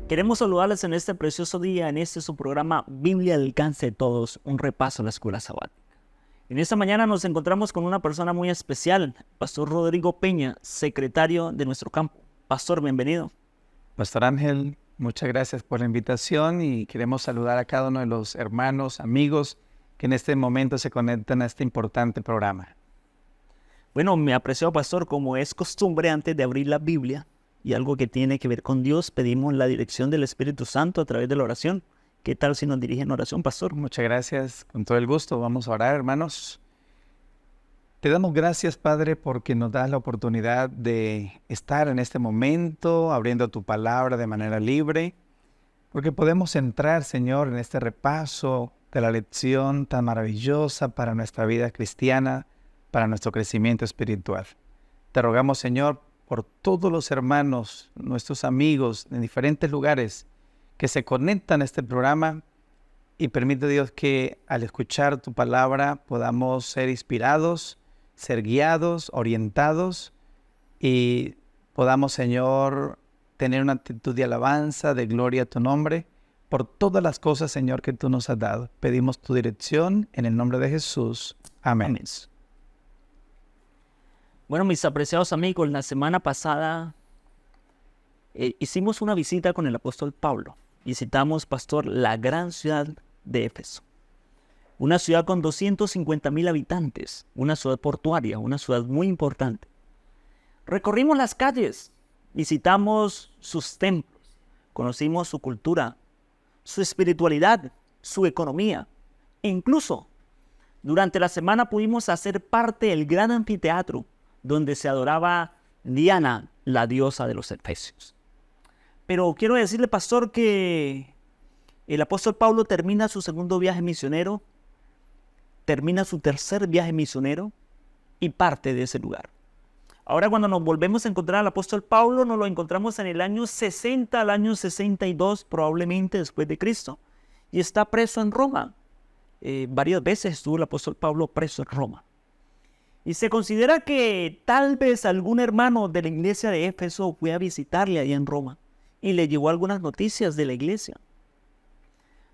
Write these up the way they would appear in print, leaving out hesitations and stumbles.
Queremos saludarles en este precioso día, en este su programa Biblia al alcance de todos, un repaso a la escuela sabática. En esta mañana nos encontramos con una persona muy especial, Pastor Rodrigo Peña, secretario de nuestro campo. Pastor, bienvenido. Pastor Ángel, muchas gracias por la invitación y queremos saludar a cada uno de los hermanos, amigos que en este momento se conectan a este importante programa. Bueno, mi apreciado pastor, como es costumbre antes de abrir la Biblia y algo que tiene que ver con Dios, pedimos la dirección del Espíritu Santo a través de la oración. ¿Qué tal si nos dirigen oración, pastor? Muchas gracias, con todo el gusto. Vamos a orar, hermanos. Te damos gracias, Padre, porque nos das la oportunidad de estar en este momento abriendo tu palabra de manera libre, porque podemos entrar, Señor, en este repaso de la lección tan maravillosa para nuestra vida cristiana, para nuestro crecimiento espiritual. Te rogamos, Señor, por todos los hermanos, nuestros amigos en diferentes lugares que se conectan a este programa y permite, Dios, que al escuchar tu palabra podamos ser inspirados, ser guiados, orientados y podamos, Señor, tener una actitud de alabanza, de gloria a tu nombre, por todas las cosas, Señor, que tú nos has dado. Pedimos tu dirección en el nombre de Jesús. Amén. Amén. Bueno, mis apreciados amigos, la semana pasada hicimos una visita con el apóstol Pablo. Visitamos, pastor, la gran ciudad de Éfeso. Una ciudad con 250,000 habitantes, una ciudad portuaria, una ciudad muy importante. Recorrimos las calles, visitamos sus templos, conocimos su cultura, su espiritualidad, su economía. E incluso, durante la semana pudimos hacer parte del gran anfiteatro donde se adoraba Diana, la diosa de los efesios. Pero quiero decirle, pastor, que el apóstol Pablo termina su segundo viaje misionero, termina su tercer viaje misionero y parte de ese lugar. Ahora, cuando nos volvemos a encontrar al apóstol Pablo, nos lo encontramos en el año 60 al año 62, probablemente después de Cristo, y está preso en Roma. Varias veces estuvo el apóstol Pablo preso en Roma. Y se considera que tal vez algún hermano de la iglesia de Éfeso fue a visitarle allá en Roma y le llevó algunas noticias de la iglesia.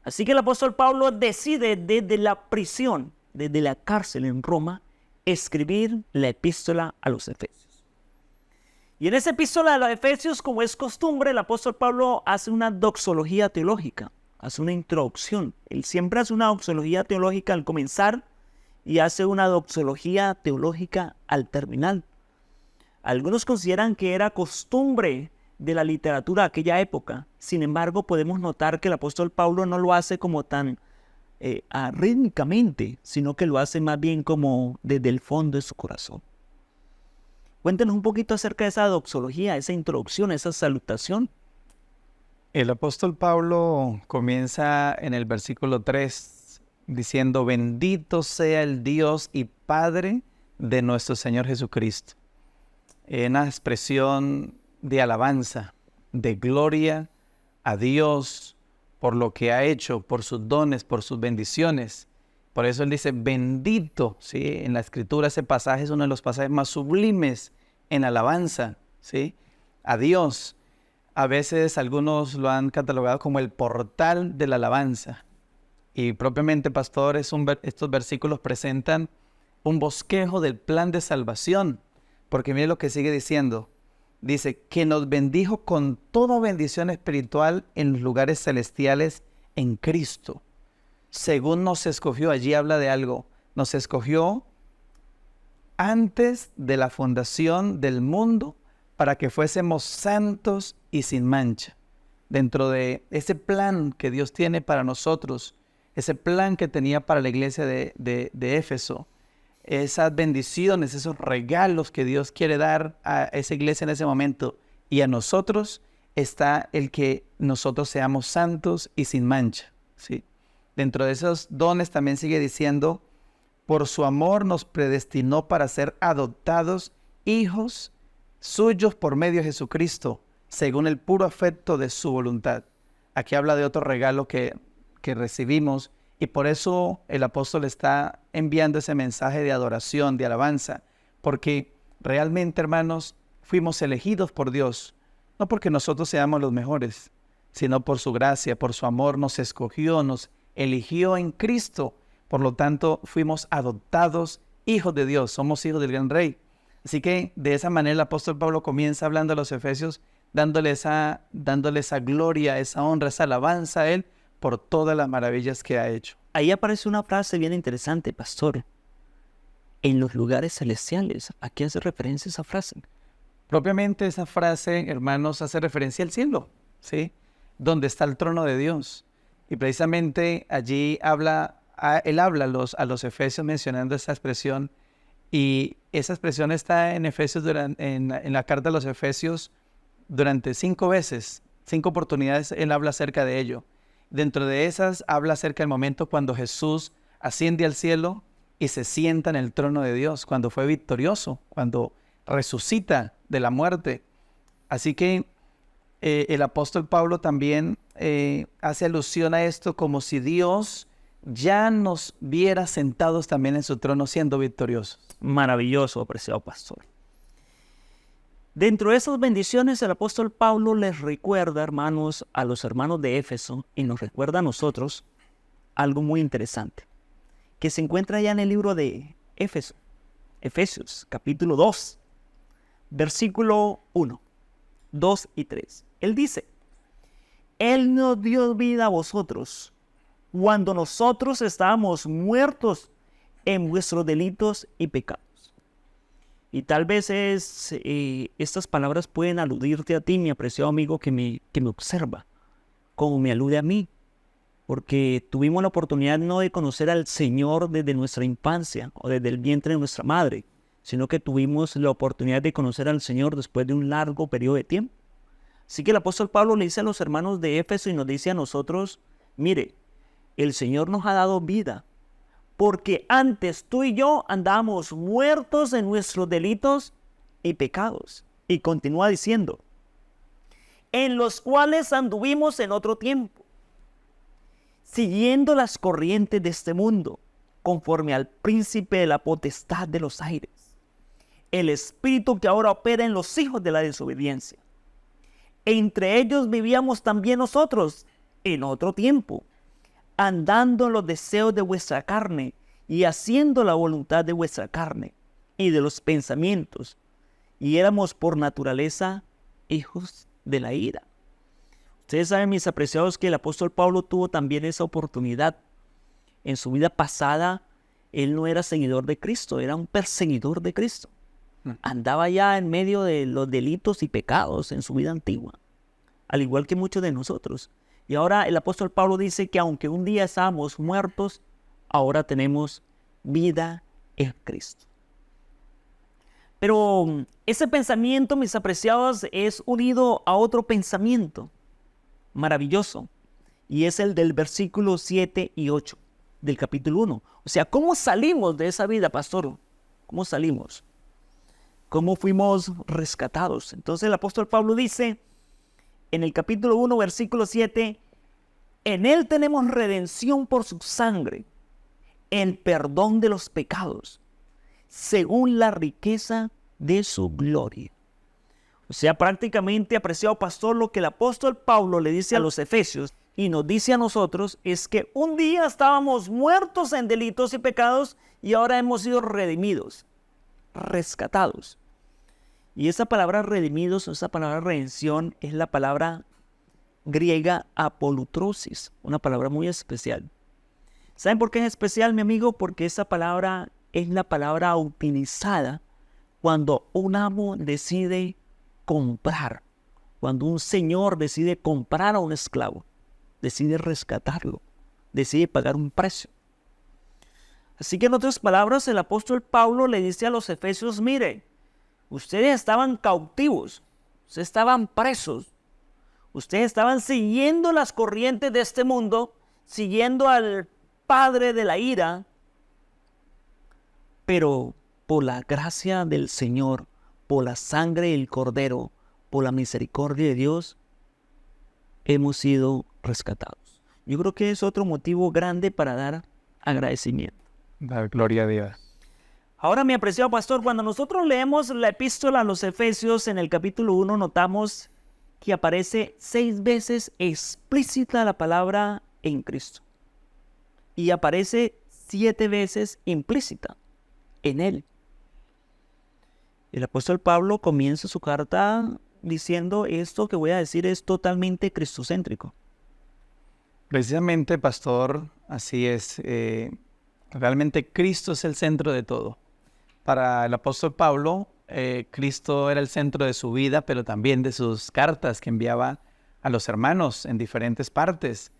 Así que el apóstol Pablo decide desde la prisión, desde la cárcel en Roma, escribir la epístola a los Efesios. Y en esa epístola a los Efesios, como es costumbre, el apóstol Pablo hace una doxología teológica, hace una introducción. Él siempre hace una doxología teológica al comenzar y hace una doxología teológica al terminar. Algunos consideran que era costumbre de la literatura de aquella época. Sin embargo, podemos notar que el apóstol Pablo no lo hace como tan rítmicamente, sino que lo hace más bien como desde el fondo de su corazón. Cuéntenos un poquito acerca de esa doxología, esa introducción, esa salutación. El apóstol Pablo comienza en el versículo 3 diciendo: bendito sea el Dios y Padre de nuestro Señor Jesucristo. Una expresión de alabanza, de gloria a Dios por lo que ha hecho, por sus dones, por sus bendiciones. Por eso él dice bendito, ¿sí? En la Escritura ese pasaje es uno de los pasajes más sublimes en alabanza, ¿sí? A Dios. A veces algunos lo han catalogado como el portal de la alabanza. Y propiamente, pastor, estos versículos presentan un bosquejo del plan de salvación. Porque mire lo que sigue diciendo. Dice que nos bendijo con toda bendición espiritual en los lugares celestiales en Cristo. Según nos escogió, allí habla de algo. Nos escogió antes de la fundación del mundo para que fuésemos santos y sin mancha. Dentro de ese plan que Dios tiene para nosotros, ese plan que tenía para la iglesia de Éfeso, esas bendiciones, esos regalos que Dios quiere dar a esa iglesia en ese momento y a nosotros, está el que nosotros seamos santos y sin mancha, ¿sí? Dentro de esos dones también sigue diciendo: por su amor nos predestinó para ser adoptados hijos suyos por medio de Jesucristo, según el puro afecto de su voluntad. Aquí habla de otro regalo que recibimos, y por eso el apóstol está enviando ese mensaje de adoración, de alabanza, porque realmente, hermanos, fuimos elegidos por Dios, no porque nosotros seamos los mejores, sino por su gracia, por su amor, nos escogió, nos eligió en Cristo. Por lo tanto, fuimos adoptados hijos de Dios, somos hijos del gran Rey. Así que de esa manera el apóstol Pablo comienza hablando a los efesios, dándole esa gloria, esa honra, esa alabanza a él por todas las maravillas que ha hecho. Ahí aparece una frase bien interesante, pastor. En los lugares celestiales. ¿A qué hace referencia esa frase? Propiamente esa frase, hermanos, hace referencia al cielo, ¿sí? Donde está el trono de Dios. Y precisamente allí él habla a los efesios mencionando esa expresión. Y esa expresión está en Efesios, en la carta a los Efesios, durante 5 veces, 5 oportunidades, él habla acerca de ello. Dentro de esas habla acerca del momento cuando Jesús asciende al cielo y se sienta en el trono de Dios, cuando fue victorioso, cuando resucita de la muerte. Así que el apóstol Pablo también hace alusión a esto como si Dios ya nos viera sentados también en su trono siendo victoriosos. Maravilloso, apreciado pastor. Dentro de esas bendiciones, el apóstol Pablo les recuerda, hermanos, a los hermanos de Éfeso, y nos recuerda a nosotros algo muy interesante, que se encuentra ya en el libro de Éfeso, Efesios, capítulo 2, versículo 1, 2 y 3. Él dice: Él nos dio vida a vosotros, cuando nosotros estábamos muertos en vuestros delitos y pecados. Y tal vez estas palabras pueden aludirte a ti, mi apreciado amigo que me observa, como me alude a mí, porque tuvimos la oportunidad no de conocer al Señor desde nuestra infancia o desde el vientre de nuestra madre, sino que tuvimos la oportunidad de conocer al Señor después de un largo periodo de tiempo. Así que el apóstol Pablo le dice a los hermanos de Éfeso y nos dice a nosotros: mire, el Señor nos ha dado vida, porque antes tú y yo andábamos muertos en nuestros delitos y pecados. Y continúa diciendo: en los cuales anduvimos en otro tiempo, siguiendo las corrientes de este mundo, conforme al príncipe de la potestad de los aires, el espíritu que ahora opera en los hijos de la desobediencia. Entre ellos vivíamos también nosotros en otro tiempo, andando en los deseos de vuestra carne y haciendo la voluntad de vuestra carne y de los pensamientos, y éramos por naturaleza hijos de la ira. Ustedes saben, mis apreciados, que el apóstol Pablo tuvo también esa oportunidad. En su vida pasada, él no era seguidor de Cristo, era un perseguidor de Cristo. Andaba ya en medio de los delitos y pecados en su vida antigua, al igual que muchos de nosotros. Y ahora el apóstol Pablo dice que aunque un día estábamos muertos, ahora tenemos vida en Cristo. Pero ese pensamiento, mis apreciados, es unido a otro pensamiento maravilloso, y es el del versículo 7 y 8 del capítulo 1. O sea, ¿cómo salimos de esa vida, pastor? ¿Cómo salimos? ¿Cómo fuimos rescatados? Entonces el apóstol Pablo dice en el capítulo 1, versículo 7: en él tenemos redención por su sangre, el perdón de los pecados, según la riqueza de su gloria. O sea, prácticamente, apreciado pastor, lo que el apóstol Pablo le dice a los efesios y nos dice a nosotros es que un día estábamos muertos en delitos y pecados y ahora hemos sido redimidos, rescatados. Y esa palabra redimidos, esa palabra redención, es la palabra griega apolutrosis, una palabra muy especial. ¿Saben por qué es especial, mi amigo? Porque esa palabra es la palabra utilizada cuando un amo decide comprar, cuando un señor decide comprar a un esclavo, decide rescatarlo, decide pagar un precio. Así que en otras palabras, el apóstol Pablo le dice a los efesios: mire, ustedes estaban cautivos, ustedes estaban presos, ustedes estaban siguiendo las corrientes de este mundo, siguiendo al padre de la ira, pero por la gracia del Señor, por la sangre del Cordero, por la misericordia de Dios, hemos sido rescatados. Yo creo que es otro motivo grande para dar agradecimiento. Dar gloria a Dios. Ahora, mi apreciado pastor, cuando nosotros leemos la epístola a los Efesios en el capítulo 1, notamos que aparece 6 veces explícita la palabra en Cristo. Y aparece 7 veces implícita en Él. El apóstol Pablo comienza su carta diciendo: esto que voy a decir es totalmente cristocéntrico. Precisamente, pastor, así es. Realmente Cristo es el centro de todo. Para el apóstol Pablo, Cristo era el centro de su vida, pero también de sus cartas que enviaba a los hermanos en diferentes partes.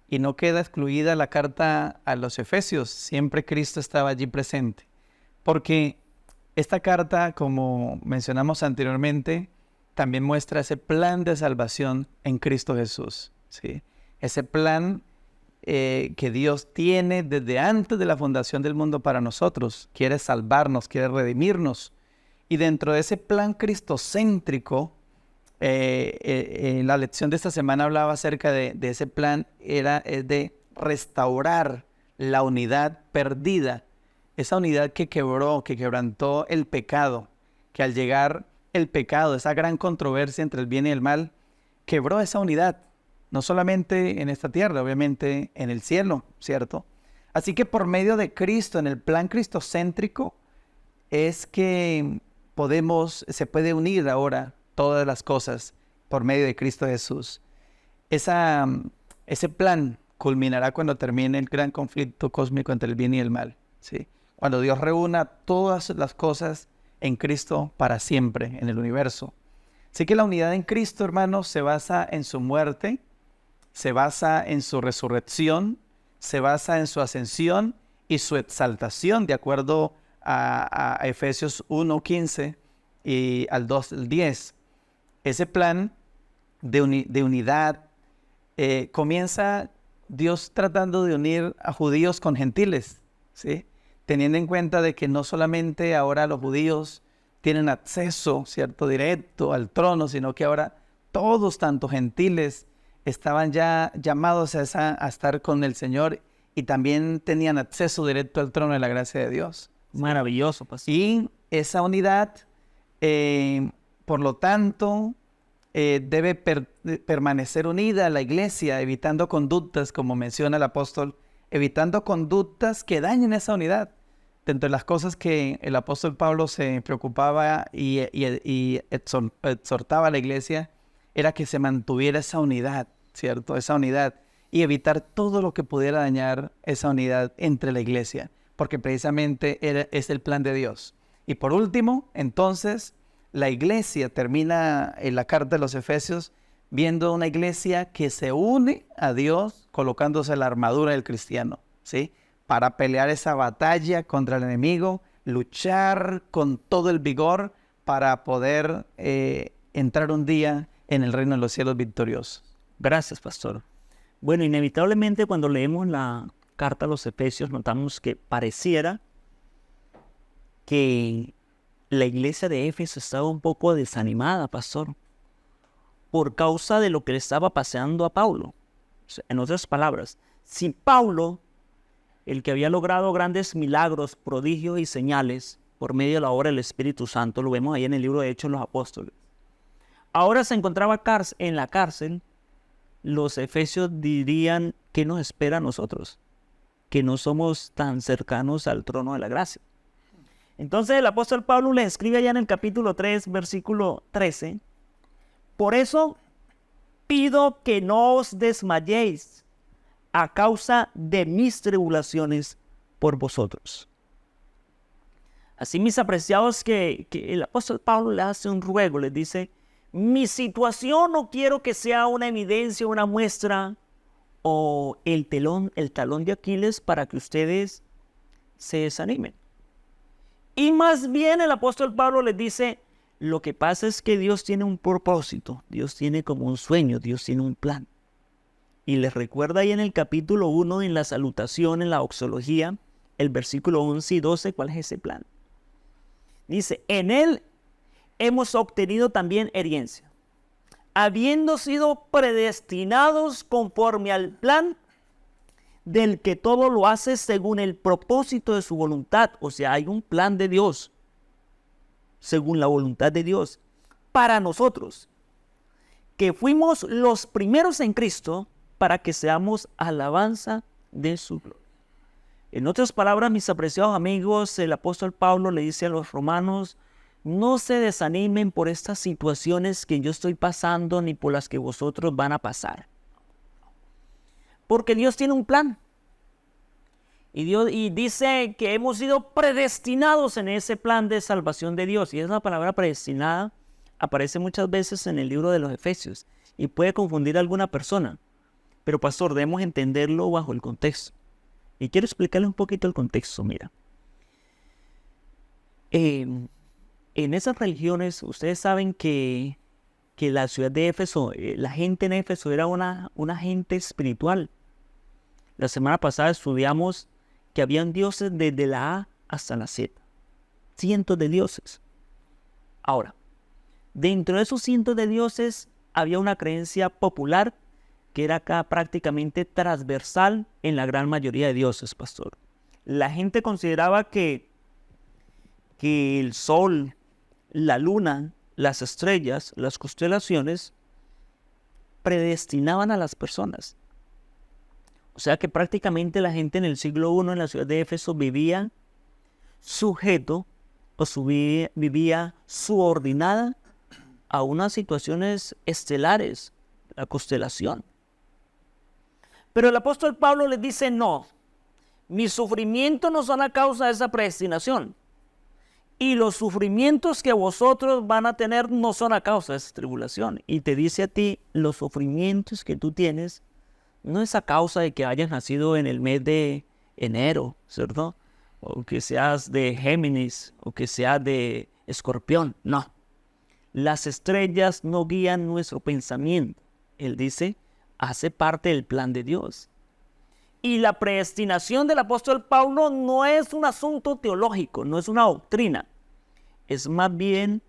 Y no queda excluida la carta a los Efesios. Siempre Cristo estaba allí presente. Porque esta carta, como mencionamos anteriormente, también muestra ese plan de salvación en Cristo Jesús, ¿sí? Ese plan que Dios tiene desde antes de la fundación del mundo para nosotros. Quiere salvarnos, quiere redimirnos. Y dentro de ese plan cristocéntrico, la lección de esta semana hablaba acerca de ese plan, es de restaurar la unidad perdida. Esa unidad que quebrantó el pecado, que al llegar el pecado, esa gran controversia entre el bien y el mal, quebró esa unidad. No solamente en esta tierra, obviamente en el cielo, ¿cierto? Así que por medio de Cristo, en el plan cristocéntrico, es que se puede unir ahora todas las cosas por medio de Cristo Jesús. Ese plan culminará cuando termine el gran conflicto cósmico entre el bien y el mal, ¿sí? Cuando Dios reúna todas las cosas en Cristo para siempre en el universo. Así que la unidad en Cristo, hermanos, se basa en su muerte, se basa en su resurrección, se basa en su ascensión y su exaltación, de acuerdo a Efesios 1:15 y al 2:10. Ese plan de unidad comienza Dios tratando de unir a judíos con gentiles, ¿sí? Teniendo en cuenta de que no solamente ahora los judíos tienen acceso, ¿cierto?, directo al trono, sino que ahora todos, tanto gentiles, estaban ya llamados a estar con el Señor y también tenían acceso directo al trono de la gracia de Dios. Maravilloso, pastor. Y esa unidad, por lo tanto, debe permanecer unida a la iglesia, evitando conductas, como menciona el apóstol, evitando conductas que dañen esa unidad. Dentro de las cosas que el apóstol Pablo se preocupaba y exhortaba a la iglesia, era que se mantuviera esa unidad, ¿cierto? Esa unidad, y evitar todo lo que pudiera dañar esa unidad entre la iglesia, porque precisamente es el plan de Dios. Y por último, entonces, la iglesia termina en la carta de los Efesios viendo una iglesia que se une a Dios colocándose la armadura del cristiano, ¿sí? Para pelear esa batalla contra el enemigo, luchar con todo el vigor para poder entrar un día en el reino de los cielos victoriosos. Gracias, pastor. Bueno, inevitablemente cuando leemos la carta a los Efesios notamos que pareciera que la iglesia de Éfeso estaba un poco desanimada, pastor, por causa de lo que le estaba pasando a Pablo. O sea, en otras palabras, si Pablo, el que había logrado grandes milagros, prodigios y señales por medio de la obra del Espíritu Santo, lo vemos ahí en el libro de Hechos de los Apóstoles, ahora se encontraba en la cárcel, los efesios dirían: ¿qué nos espera a nosotros? Que no somos tan cercanos al trono de la gracia. Entonces el apóstol Pablo le escribe allá en el capítulo 3, versículo 13: por eso pido que no os desmayéis a causa de mis tribulaciones por vosotros. Así, mis apreciados, que el apóstol Pablo le hace un ruego, les dice: mi situación no quiero que sea una evidencia, una muestra o el talón de Aquiles para que ustedes se desanimen. Y más bien el apóstol Pablo les dice: lo que pasa es que Dios tiene un propósito, Dios tiene como un sueño, Dios tiene un plan. Y les recuerda ahí en el capítulo 1, en la salutación, en la doxología, el versículo 11 y 12, ¿cuál es ese plan? Dice: en él hemos obtenido también herencia, habiendo sido predestinados conforme al plan del que todo lo hace según el propósito de su voluntad. O sea, hay un plan de Dios, según la voluntad de Dios, para nosotros, que fuimos los primeros en Cristo para que seamos alabanza de su gloria. En otras palabras, mis apreciados amigos, el apóstol Pablo le dice a los romanos: no se desanimen por estas situaciones que yo estoy pasando ni por las que vosotros van a pasar. Porque Dios tiene un plan. Y dice que hemos sido predestinados en ese plan de salvación de Dios. Y esa palabra predestinada aparece muchas veces en el libro de los Efesios y puede confundir a alguna persona. Pero pastor, debemos entenderlo bajo el contexto. Y quiero explicarle un poquito el contexto. Mira, en esas religiones, ustedes saben que la ciudad de Éfeso, la gente en Éfeso era una gente espiritual. La semana pasada estudiamos que habían dioses desde la A hasta la Z. Cientos de dioses. Ahora, dentro de esos cientos de dioses había una creencia popular que era acá prácticamente transversal en la gran mayoría de dioses, pastor. La gente consideraba que el sol, la luna, las estrellas, las constelaciones predestinaban a las personas. O sea que prácticamente la gente en el siglo I en la ciudad de Éfeso vivía sujeto o vivía subordinada a unas situaciones estelares, la constelación. Pero el apóstol Pablo les dice: no, mis sufrimientos no son a causa de esa predestinación. Y los sufrimientos que vosotros van a tener no son a causa de esa tribulación. Y te dice a ti: los sufrimientos que tú tienes no es a causa de que hayas nacido en el mes de enero, ¿cierto? O que seas de Géminis, o que seas de Escorpión. No. Las estrellas no guían nuestro pensamiento. Él dice: hace parte del plan de Dios. Y la predestinación del apóstol Pablo no es un asunto teológico, no es una doctrina. Es más bien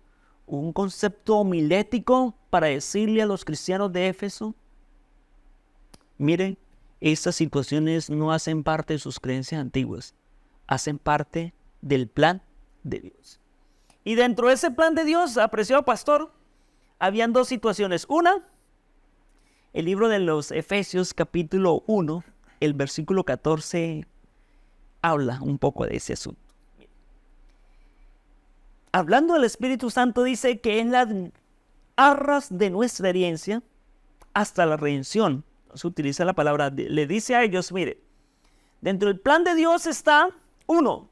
un concepto homilético para decirle a los cristianos de Éfeso: miren, estas situaciones no hacen parte de sus creencias antiguas, hacen parte del plan de Dios. Y dentro de ese plan de Dios, apreciado pastor, habían dos situaciones. Una, el libro de los Efesios capítulo 1, el versículo 14, habla un poco de ese asunto. Hablando del Espíritu Santo, dice que en las arras de nuestra herencia hasta la redención. Se utiliza la palabra, le dice a ellos: mire, dentro del plan de Dios está, uno,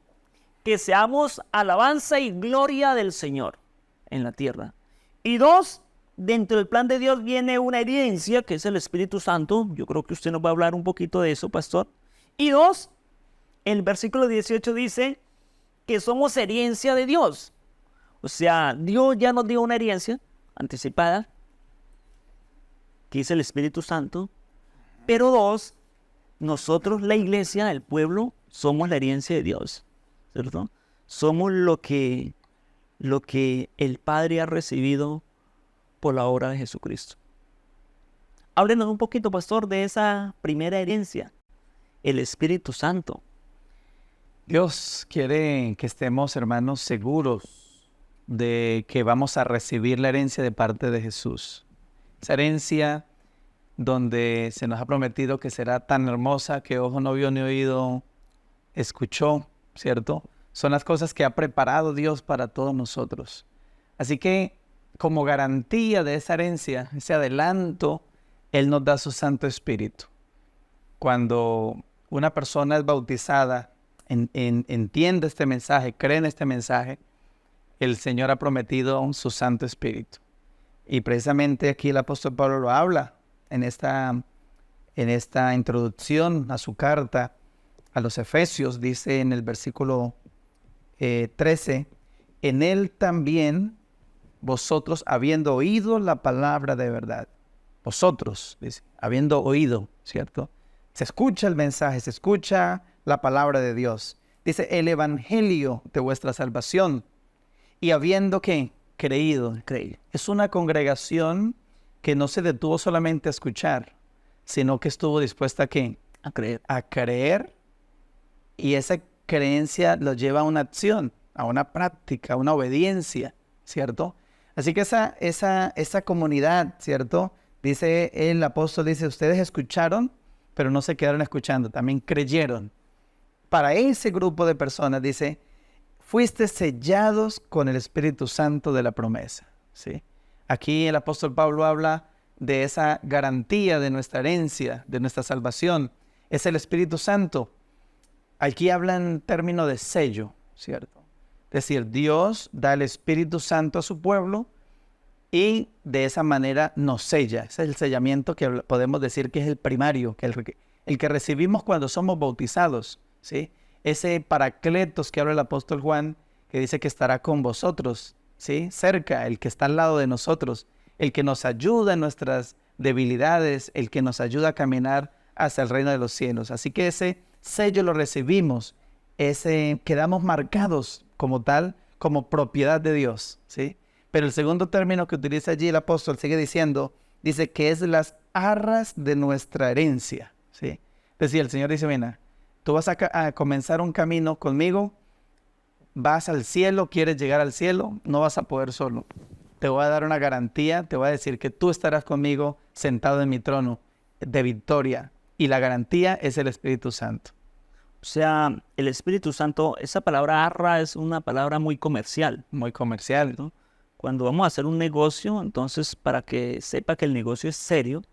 que seamos alabanza y gloria del Señor en la tierra. Y dos, dentro del plan de Dios viene una herencia, que es el Espíritu Santo. Yo creo que usted nos va a hablar un poquito de eso, pastor. Y dos, el versículo 18 dice que somos herencia de Dios. O sea, Dios ya nos dio una herencia anticipada, que es el Espíritu Santo. Pero dos, nosotros, la iglesia, el pueblo, somos la herencia de Dios, ¿cierto? Somos lo que el Padre ha recibido por la obra de Jesucristo. Háblenos un poquito, pastor, de esa primera herencia, el Espíritu Santo. Dios quiere que estemos, hermanos, seguros de que vamos a recibir la herencia de parte de Jesús. Esa herencia donde se nos ha prometido que será tan hermosa que ojo no vio ni oído escuchó, ¿cierto? Son las cosas que ha preparado Dios para todos nosotros. Así que, como garantía de esa herencia, ese adelanto, Él nos da su Santo Espíritu. Cuando una persona es bautizada, entiende este mensaje, cree en este mensaje, el Señor ha prometido su Santo Espíritu. Y precisamente aquí el apóstol Pablo lo habla en esta introducción a su carta a los Efesios. Dice en el versículo 13, en Él también vosotros, habiendo oído la palabra de verdad. Vosotros, dice, habiendo oído, ¿cierto? Se escucha el mensaje, se escucha la palabra de Dios. Dice, el evangelio de vuestra salvación. Y habiendo, ¿qué? Creído. Es una congregación que no se detuvo solamente a escuchar, sino que estuvo dispuesta ¿a qué? A creer. Y esa creencia lo lleva a una acción, a una práctica, a una obediencia, ¿cierto? Así que esa comunidad, ¿cierto? Dice el apóstol, dice, ustedes escucharon, pero no se quedaron escuchando, también creyeron. Para ese grupo de personas, dice, fuiste sellados con el Espíritu Santo de la promesa, ¿sí? Aquí el apóstol Pablo habla de esa garantía de nuestra herencia, de nuestra salvación. Es el Espíritu Santo. Aquí habla en términos de sello, ¿cierto? Es decir, Dios da el Espíritu Santo a su pueblo y de esa manera nos sella. Ese es el sellamiento que podemos decir que es el primario, que el que recibimos cuando somos bautizados, ¿sí? Ese paracletos que habla el apóstol Juan, que dice que estará con vosotros, ¿sí? Cerca, el que está al lado de nosotros, el que nos ayuda en nuestras debilidades, el que nos ayuda a caminar hacia el reino de los cielos. Así que ese sello lo recibimos, quedamos marcados como tal, como propiedad de Dios, ¿sí? Pero el segundo término que utiliza allí el apóstol sigue diciendo, dice que es las arras de nuestra herencia, ¿sí? Es decir, el Señor dice, mira, tú vas a comenzar un camino conmigo, vas al cielo, quieres llegar al cielo, no vas a poder solo. Te voy a dar una garantía, te voy a decir que tú estarás conmigo sentado en mi trono de victoria. Y la garantía es el Espíritu Santo. O sea, el Espíritu Santo, esa palabra arra es una palabra muy comercial. Muy comercial, ¿no? Cuando vamos a hacer un negocio, entonces para que sepa que el negocio es serio,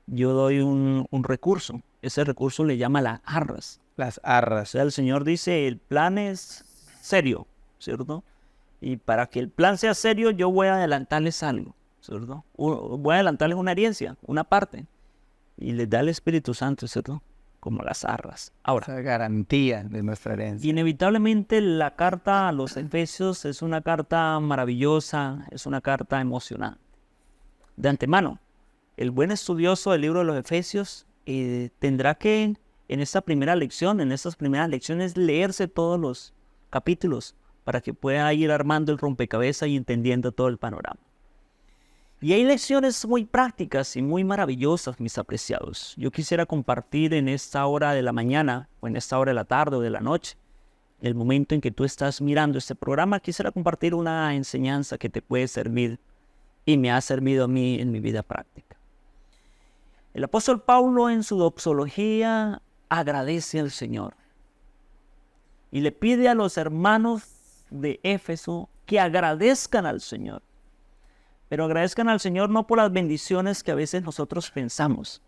yo doy un recurso. Ese recurso le llama las arras. Las O arras. sea, el Señor dice, el plan es serio, ¿cierto? Y para que el plan sea serio, yo voy a adelantarles algo, ¿cierto? Voy a adelantarles una herencia, una parte. Y les da el Espíritu Santo, ¿cierto? Como las arras. Ahora, Esa garantía de nuestra herencia. inevitablemente la carta a los Efesios es una carta maravillosa, es una carta emocionante. De antemano, el buen estudioso del libro de los Efesios tendrá que, en esta primera lección, en estas primeras lecciones, leerse todos los capítulos para que pueda ir armando el rompecabezas y entendiendo todo el panorama. Y hay lecciones muy prácticas y muy maravillosas, mis apreciados. Yo quisiera compartir en esta hora de la mañana, o en esta hora de la tarde o de la noche, el momento en que tú estás mirando este programa, quisiera compartir una enseñanza que te puede servir y me ha servido a mí en mi vida práctica. El apóstol Pablo en su doxología agradece al Señor y le pide a los hermanos de Éfeso que agradezcan al Señor. Pero agradezcan al Señor no por las bendiciones que a veces nosotros pensamos.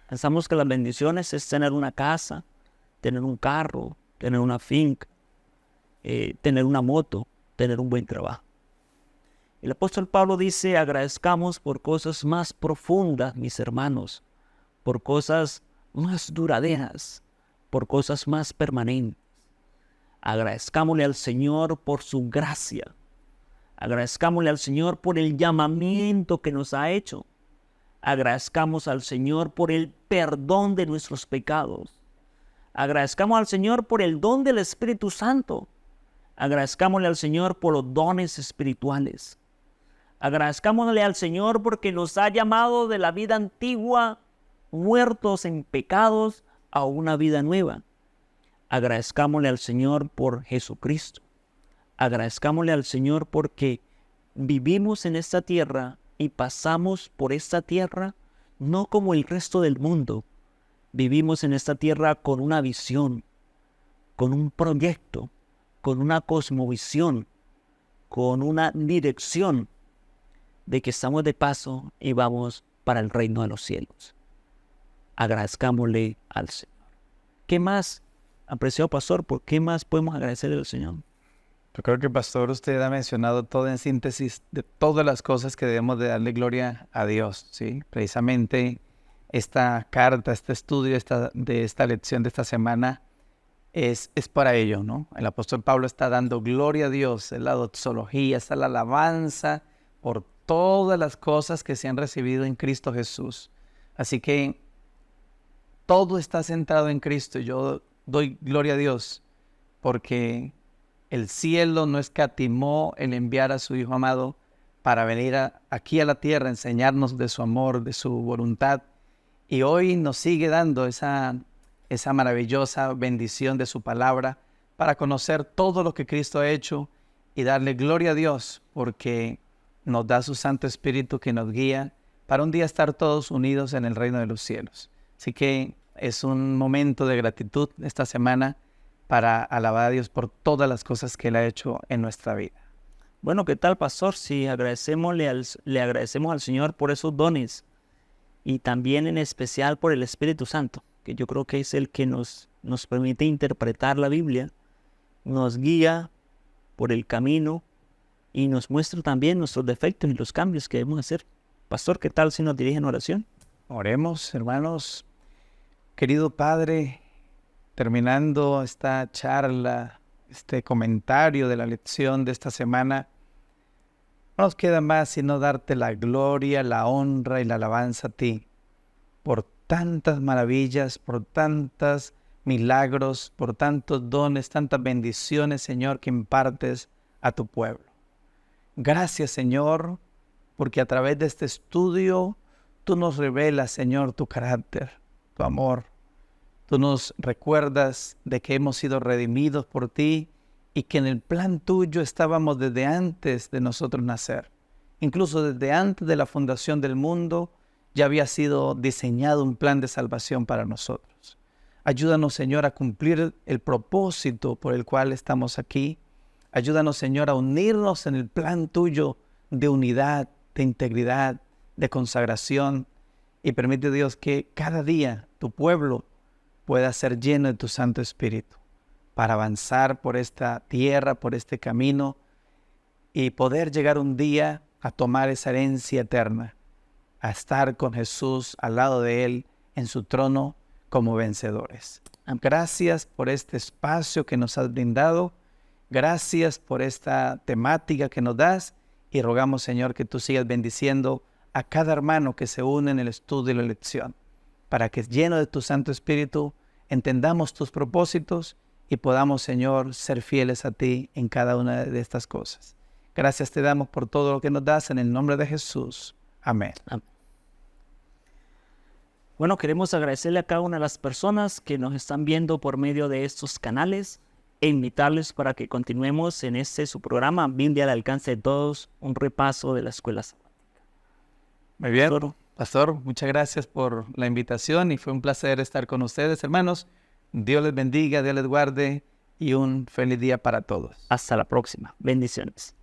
Pensamos que las bendiciones es tener una casa, tener un carro, tener una finca, tener una moto, tener un buen trabajo. El apóstol Pablo dice, agradezcamos por cosas más profundas, mis hermanos, por cosas más duraderas, por cosas más permanentes. Agradezcámosle al Señor por su gracia. Agradezcámosle al Señor por el llamamiento que nos ha hecho. Agradezcamos al Señor por el perdón de nuestros pecados. Agradezcamos al Señor por el don del Espíritu Santo. Agradezcámosle al Señor por los dones espirituales. Agradezcámosle al Señor porque nos ha llamado de la vida antigua, muertos en pecados, a una vida nueva. Agradezcámosle al Señor por Jesucristo. Agradezcámosle al Señor porque vivimos en esta tierra y pasamos por esta tierra no como el resto del mundo. Vivimos en esta tierra con una visión, con un proyecto, con una cosmovisión, con una dirección de que estamos de paso y vamos para el reino de los cielos. Agradezcámosle al Señor. ¿Qué más, apreciado pastor? ¿Por qué más podemos agradecerle al Señor? Yo creo que, pastor, usted ha mencionado todo en síntesis de todas las cosas que debemos de darle gloria a Dios, ¿sí? Precisamente esta carta, este estudio de esta lección de esta semana es para ello, ¿no? El apóstol Pablo está dando gloria a Dios, es la doxología, es la alabanza por todas las cosas que se han recibido en Cristo Jesús. Así que todo está centrado en Cristo. Yo doy gloria a Dios porque el cielo no escatimó en enviar a su Hijo amado para venir aquí a la tierra, enseñarnos de su amor, de su voluntad. Y hoy nos sigue dando esa maravillosa bendición de su palabra para conocer todo lo que Cristo ha hecho y darle gloria a Dios porque nos da su Santo Espíritu que nos guía para un día estar todos unidos en el reino de los cielos. Así que es un momento de gratitud esta semana para alabar a Dios por todas las cosas que Él ha hecho en nuestra vida. Bueno, ¿qué tal, pastor? Sí, le agradecemos al Señor por esos dones y también en especial por el Espíritu Santo, que yo creo que es el que nos permite interpretar la Biblia, nos guía por el camino y nos muestra también nuestros defectos y los cambios que debemos hacer. Pastor, ¿qué tal si nos dirige en oración? Oremos, hermanos. Querido Padre, terminando esta charla, este comentario de la lección de esta semana, no nos queda más sino darte la gloria, la honra y la alabanza a ti por tantas maravillas, por tantos milagros, por tantos dones, tantas bendiciones, Señor, que impartes a tu pueblo. Gracias, Señor, porque a través de este estudio tú nos revelas, Señor, tu carácter, tu amor. Tú nos recuerdas de que hemos sido redimidos por ti y que en el plan tuyo estábamos desde antes de nosotros nacer. Incluso desde antes de la fundación del mundo ya había sido diseñado un plan de salvación para nosotros. Ayúdanos, Señor, a cumplir el propósito por el cual estamos aquí. Ayúdanos, Señor, a unirnos en el plan tuyo de unidad, de integridad, de consagración. Y permite, Dios, que cada día tu pueblo pueda ser lleno de tu Santo Espíritu para avanzar por esta tierra, por este camino y poder llegar un día a tomar esa herencia eterna, a estar con Jesús al lado de Él en su trono como vencedores. Gracias por este espacio que nos has brindado. Gracias por esta temática que nos das y rogamos, Señor, que tú sigas bendiciendo a cada hermano que se une en el estudio y la lección, para que lleno de tu Santo Espíritu entendamos tus propósitos y podamos, Señor, ser fieles a ti en cada una de estas cosas. Gracias te damos por todo lo que nos das en el nombre de Jesús. Amén. Amén. Bueno, queremos agradecerle a cada una de las personas que nos están viendo por medio de estos canales e invitarles para que continuemos en su programa Biblia al alcance de todos, un repaso de la escuela sabática. Muy bien, Pastor, muchas gracias por la invitación y fue un placer estar con ustedes, hermanos. Dios les bendiga, Dios les guarde y un feliz día para todos. Hasta la próxima. Bendiciones.